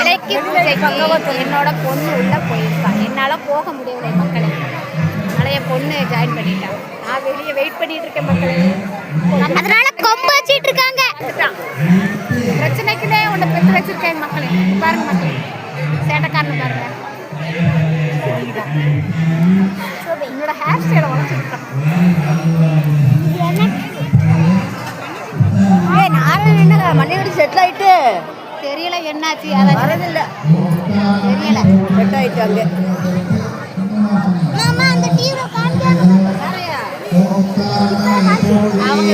இலைக்கு பூஜைக்கு என்னோட பொண்ணு உள்ள போயிருக்கா. என்னால போக முடியவில்லை மக்களே. அதனால என் பொண்ணு ஜாயின் பண்ணிட்டா. நான் வெளியே வெயிட் பண்ணிட்டு இருக்கேன் மக்களே. அதனால கொம்பு வச்சிட்டு இருக்காங்க. பிரச்சனைக்குனே உன்னை பெற்று வச்சிருக்கேன் மக்களே. பாருங்க மக்களே, சேட்டைக்காரன் பாருங்க. என்னோட ஹேர் ஸ்டைலை வளர்த்துருக்கேன். நானும் என்ன மண்ணியோட செட்டில் ஆயிட்டு தெரியல என்னாச்சு. அதான் வரதில்லை, தெரியல. செட் ஆயிட்டு அங்கே அந்த டிவில காமிக்காம அவங்க